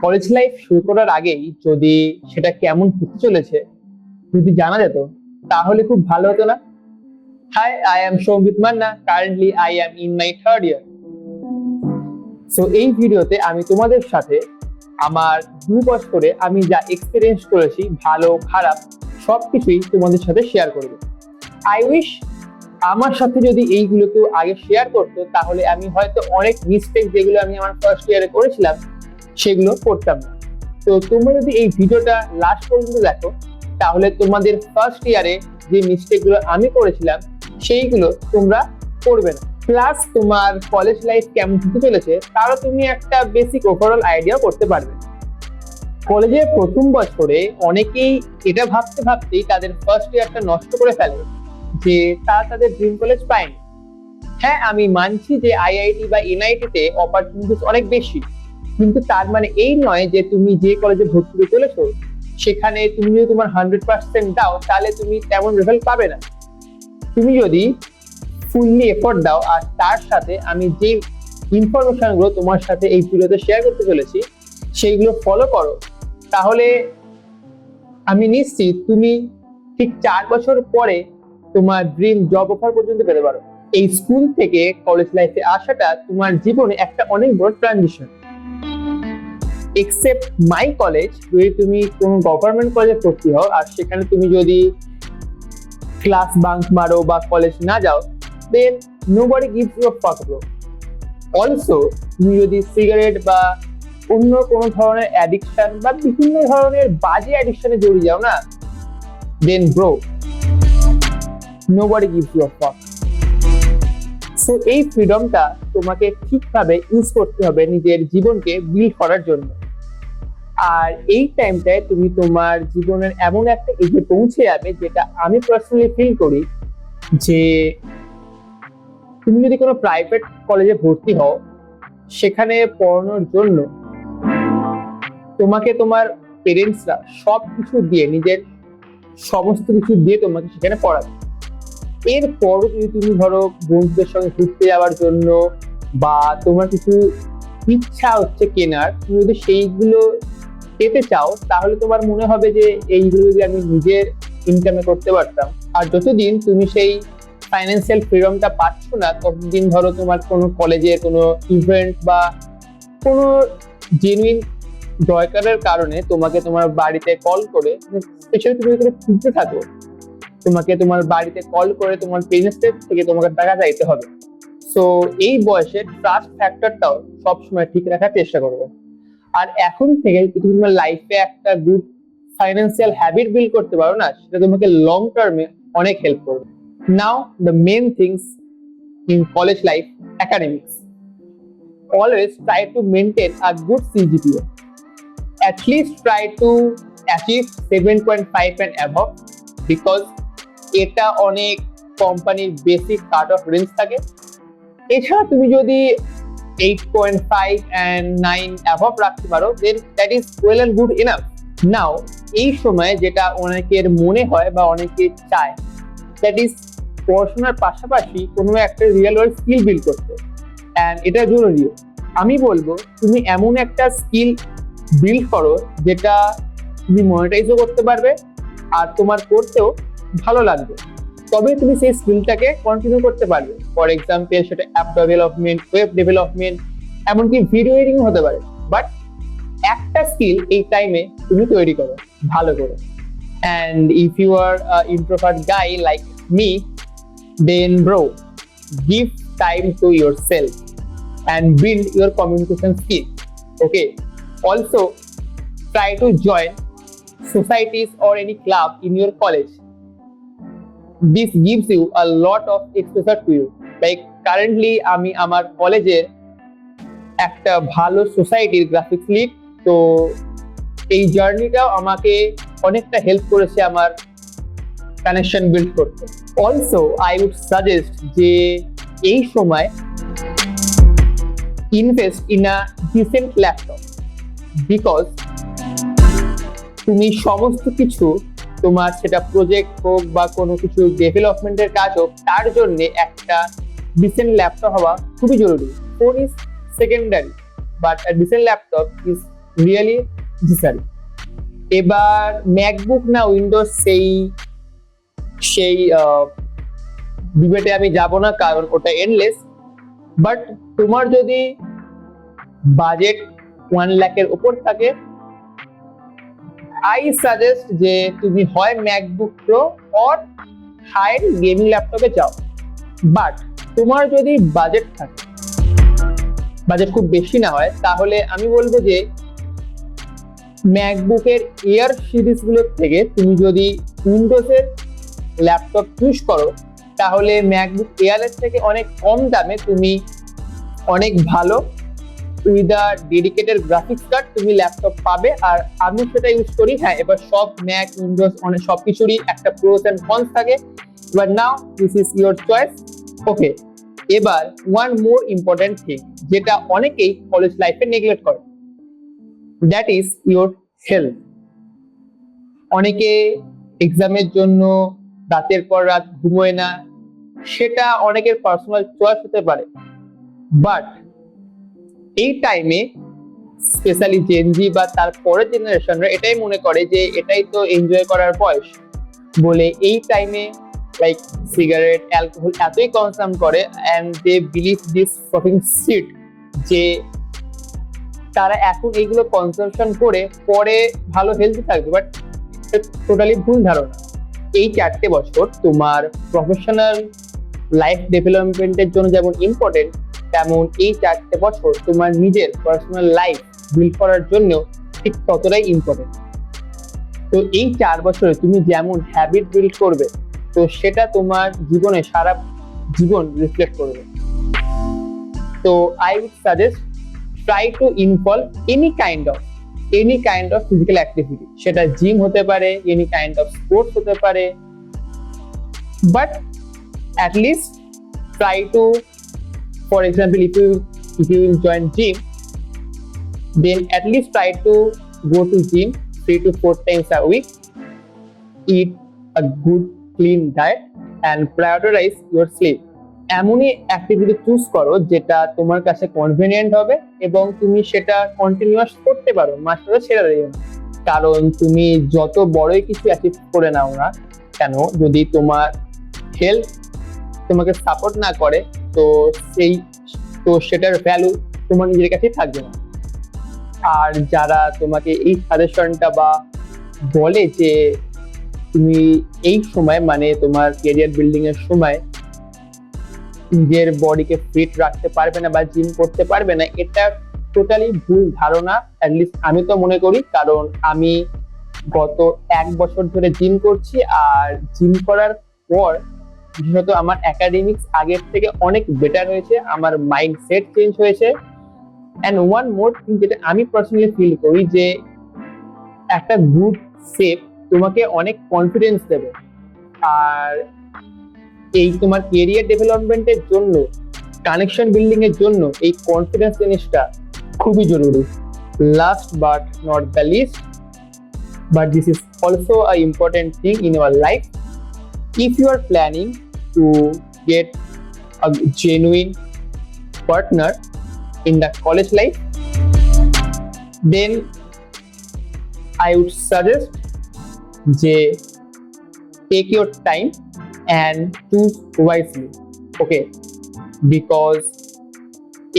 College life শুরু করার আগেই যদি সেটা কেমন হতে চলেছে যদি জানা যেত তাহলে খুব ভালো হতো না? Hi, I am Soumit Manna. Currently I am in my third year. So এই ভিডিওতে আমি তোমাদের সাথে আমার 2 বছরে আমি যা এক্সপিরিয়েন্স করেছি, ভালো খারাপ সবকিছুই তোমাদের সাথে শেয়ার করবো। আই উইশ আমার সাথে যদি এইগুলো কেউ আগে শেয়ার করতো তাহলে আমি হয়তো অনেক মিস্টেক যেগুলো আমি আমার ফার্স্ট ইয়ারে করেছিলাম সেগুলো করতাম না। তো তোমরা যদি এই ভিডিওটা লাস্ট পর্যন্ত দেখো তাহলে তোমাদের ফার্স্ট ইয়ারে যে মিস্টেকগুলো আমি করেছিলাম সেইগুলো তোমরা করবে না। প্লাস তোমার কলেজ লাইফ কেমন হতে চলেছে তারও তুমি একটা বেসিক ওভারঅল আইডিয়া করতে পারবে। কলেজের প্রথম বছরে অনেকেই এটা ভাবতে ভাবতেই তাদের ফার্স্ট ইয়ারটা নষ্ট করে ফেলে যে তারা তাদের ড্রিম কলেজ পায়নি। হ্যাঁ, আমি মানছি যে আইআইটি বা এনআইটি তে অপরচুনিটিস অনেক বেশি, কিন্তু তার মানে এই নয় যে তুমি যে কলেজে ভর্তি হতে চলেছো সেখানে তুমি যদি তোমার 100% দাও তাহলে তুমি তেমন রেজাল্ট পাবে না। তুমি যদি ফুললি এফোর্ট দাও আর তার সাথে আমি যে ইনফরমেশন গুলো তোমার সাথে এই ভিডিওতে শেয়ার করতে চলেছি সেইগুলো ফলো করো, তাহলে আমি নিশ্চিত তুমি ঠিক 4 বছর পরে তোমার ড্রিম জব অফার পর্যন্ত পেতে পারো। এই স্কুল থেকে কলেজ লাইফে আসাটা তোমার জীবনে একটা অনেক বড় ট্রানজিশন। এক্সেপ্ট মাই কলেজ, যদি তুমি কোনো গভর্নমেন্ট কলেজে ভর্তি হও আর সেখানে তুমি যদি ক্লাস বাঙ্ক মারো বা কলেজ না যাও, দেন নোবডি গিভস ইউ আ ফাক ব্রো। অলসো তুমি যদি সিগারেট বা অন্য কোনো ধরনের অ্যাডিকশন বা বিভিন্ন ধরনের বাজে অ্যাডিকশনে জড়িয়ে যাও না, then bro nobody gives you a fuck. So এই ফ্রিডমটা তোমাকে ঠিকভাবে ইউজ করতে হবে নিজের জীবনকে বিল্ড করার জন্য। আর এই টাইমটায় তুমি তোমার জীবনের এমন একটা এজে পৌঁছে যাবে যেটা আমি পার্সোনালি ফিল করি যে তুমি যদি কোনো প্রাইভেট কলেজে ভর্তি হও সেখানে পড়ানোর জন্য তোমাকে তোমার পেরেন্টসরা সবকিছু দিয়ে, নিজের সমস্ত কিছু দিয়ে তোমাকে সেখানে পড়াবে। এরপরও যদি তুমি ধরো বন্ধুদের সঙ্গে ঘুরতে যাওয়ার জন্য বা তোমার কিছু ইচ্ছা হচ্ছে কেনার, তুমি যদি সেইগুলো পেতে চাও তাহলে তোমার মনে হবে যে এইগুলো যদি আমি নিজের ইনকামে করতে পারতাম। আর যতদিন তুমি সেই ফাইন্যান্সিয়াল ফ্রিডমটা পাচ্ছ না ততদিন ধরো তোমার কোনো কলেজের কোনো ইভেন্ট বা কোনো জেনুইন দরকারের কারণে তোমাকে তোমার বাড়িতে কল করে, স্পেশালি তুমি যদি খুঁজতে থাকো, তোমাকে তোমার বাড়িতে কল করে তোমার পেরেন্টস থেকে তোমাকে টাকা চাইতে হবে। সো এই বয়সে ট্রাস্ট ফ্যাক্টরটাও সবসময় ঠিক রাখার চেষ্টা করবে। আর এখন থেকে তুমি তোমার লাইফে একটা গুড ফাইন্যান্সিয়াল হ্যাবিট বিল্ড করতে পারো না, সেটা তোমাকে লং টার্মে অনেক হেল্প করবে। Now the main things in college life, academics. Always try to maintain a good CGPA. At least try to achieve 7.5 and above, because এটা অনেক কোম্পানির বেসিক কাট অফ রেঞ্জ থাকে। এছাড়া তুমি যদি 8.5 and 9 above রাখতে পারো, then that is well and good enough. Now এই সময় যেটা অনেকের মনে হয় বা অনেকে চায়, that is পড়াশোনার পাশাপাশি কোনো একটা রিয়েল ওয়ার্ল্ড স্কিল বিল্ড করতে, অ্যান্ড এটা জরুরি। আমি বলবো তুমি এমন একটা স্কিল বিল্ড করো যেটা তুমি মনিটাইজও করতে পারবে আর তোমার করতেও ভালো লাগবে, তবে তুমি সেই স্কিলটাকে কন্টিনিউ করতে পারবে। ফর এক্সাম্পল সেটা অ্যাপ ডেভেলপমেন্ট, ওয়েব ডেভেলপমেন্ট, এমনকি ভিডিও এডিটিং হতে পারে। বাট একটা স্কিল এই টাইমে তুমি তৈরি করো ভালো করে। And if you are introvert guy like me, then bro, give time to yourself and build your communication skill. Okay, also try to join societies or any club in your college. This gives you a lot of exposure to you. Like currently আমি আমার কলেজের একটা ভালো সোসাইটির graphics lead, তো এই জার্নিটাও আমাকে অনেকটা হেল্প করেছে আমার কানেকশন বিল্ড করতে। অলসো আই উড সাজেস্ট যে এই সময় invest in a decent laptop, because তুমি সমস্ত কিছু, তোমার সেটা প্রজেক্ট হোক বা কোনো কিছু ডেভেলপমেন্টের কাজ হোক, তার জন্য একটা ডিসেন্ট ল্যাপটপ হওয়া খুবই জরুরি। Phone is secondary, but a decent laptop is really necessary. এবার ম্যাকবুক না উইন্ডোজ সেই সেই ডিবেটে আমি যাব না, কারণ ওটা এন্ডলেস। বাট তোমার যদি বাজেট 1 লাখের উপর থাকে, আই সাজেস্ট যে তুমি হয় MacBook pro or high gaming ল্যাপটপে যাও। বাট তোমার যদি বাজেট থাকে, বাজেট খুব বেশি না হয়, তাহলে আমি বলবো যে ম্যাকবুকের এয়ার সিরিজ গুলোর থেকে তুমি যদি উইন্ডোজের ল্যাপটপ চুজ করো, তাহলে ম্যাকবুক এয়ারের থেকে অনেক কম দামে তুমি অনেক ভালো with a dedicated graphics card তুমি ল্যাপটপ পাবে। আর আমি সেটা ইউজ করি। হ্যাঁ, এবার সব ম্যাক উইন্ডোজ অনেক সবকিছুরই একটা প্রোস এন্ড কনস থাকে, but now this is your choice. Okay, এবার ওয়ান মোর ইম্পর্টেন্ট থিং যেটা অনেকেই কলেজ লাইফে নেগলেক্ট করে, দ্যাট ইজ ইউর হেলথ। অনেকে এক্সামের জন্য রাতের পর রাত ঘুমোয় না, সেটা অনেকের পার্সোনাল চয়েস হতে পারে। বাট এই টাইমে স্পেশালি জেনজি বা তার পরের জেনারেশনরা এটাই মনে করে যে এটাই তো এনজয় করার বয়স বলে এই টাইমে লাইক সিগারেট, অ্যালকোহল এতই কনসাম করে, and they believe this fucking shit যে তারা এখন এইগুলো কনসামশন করে পরে ভালো হেলদি থাকবে। বাট টোটালি ভুল ধারণা। এই 4টে বছর তোমার প্রফেশনাল লাইফ ডেভেলপমেন্টের জন্য যেমন ইম্পর্টেন্ট, তেমন এই 4টে বছর তোমার নিজের পার্সোনাল লাইফ বিল্ড করার জন্য ঠিক ততটাই ইম্পর্টেন্ট। তো এই 4 বছরে তুমি যেমন হ্যাবিট বিল্ড করবে, তো সেটা তোমার জীবনে সারা জীবন রিফ্লেক্ট করবে। তো I would suggest try to involve any kind of physical activity. সেটা জিম হতে পারে, এনি কাইন্ড অফ স্পোর্টস হতে পারে, but at least try to, for example, if you will join gym, then at least try to go to gym 3 to 4 times a week, eat a good clean diet and prioritize your sleep. এমনই activity choose করো যেটা তোমার কাছে convenient হবে এবং তুমি সেটা continuous করতে পারো, মাঝখানে ছেড়ে দিও না। কারণ তুমি যত বড়ই কিছু অ্যাচিভ করে নাও না কেন, যদি তোমার হেলথ তোমাকে সাপোর্ট না করে, তো সেটার ভ্যালু তোমার নিজের কাছেই থাকবে না। আর যারা তোমাকে এই সাজেশনটা বা বলে যে তুমি এই সময় মানে তোমার ক্যারিয়ার বিল্ডিং এর সময় নিজের বডিকে ফিট রাখতে পারবে না বা জিম করতে পারবে না, এটা টোটালি ভুল ধারণা। অ্যাটলিস্ট আমি তো মনে করি, কারণ আমি গত 1 বছর ধরে জিম করছি। আর জিম করার পর বিশেষত আমার একাডেমিক্স আগের থেকে অনেক বেটার হয়েছে, আমার মাইন্ডসেট চেঞ্জ হয়েছে। অ্যান্ড ওয়ান মোর থিং যেটা আমি পার্সোনালি ফিল করি, যে একটা গুড শেপ তোমাকে অনেক কনফিডেন্স দেবে। আর এই তোমার কেরিয়ার ডেভেলপমেন্টের জন্য, কানেকশন বিল্ডিং এর জন্য এই কনফিডেন্স জিনিসটা খুবই জরুরি। Last but not the least, but this is also a important thing in your life, if you are planning to get a genuine partner in the college life, then I would suggest যে take your time and choose wisely. Okay, because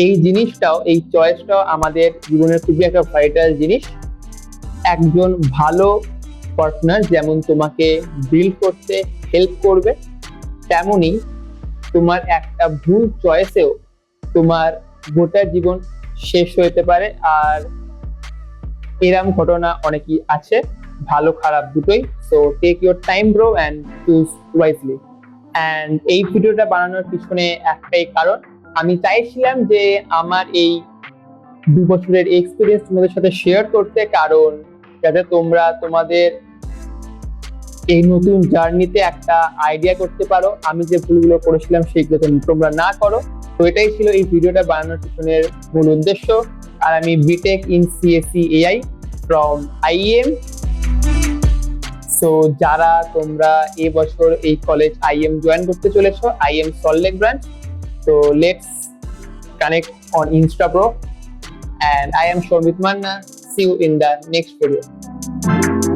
এই জিনিসটাও, এই চয়েসটাও আমাদের জীবনের খুবই একটা vital জিনিস। একজন ভালো পার্টনার যেমন তোমাকে বিল্ড করতে হেল্প করবে, তেমনি তোমার একটা ভুল চয়েসেও তোমার গোটা জীবন শেষ হতে পারে। আর এরকম ঘটনা অনেকই আছে, ভালো খারাপ দুটোই। So take your time bro and choose wisely. And এই ভিডিওটা বানানোর পিছনে একটাই কারণ, আমি চাইছিলাম যে আমার এই 2 বছরের এক্সপিরিয়েন্স তোমাদের সাথে শেয়ার করতে, কারণ যাতে তোমরা তোমাদের এই নতুন জার্নিতে একটা আইডিয়া করতে পারো, আমি যে ভুলগুলো করেছিলাম সেইগুলো তোমরা না করো। তো এটাই ছিল এই ভিডিওটা বানানোর পিছনের মূল উদ্দেশ্য। আর আমি BTech in CSE AI from IEM. সো যারা তোমরা এবছর এই কলেজ আইএম জয়েন করতে চলেছো, আইএম সল্টলেক ব্রাঞ্চ, তো let's connect on Insta bro. And I am Shomit Manna. See you in the next video.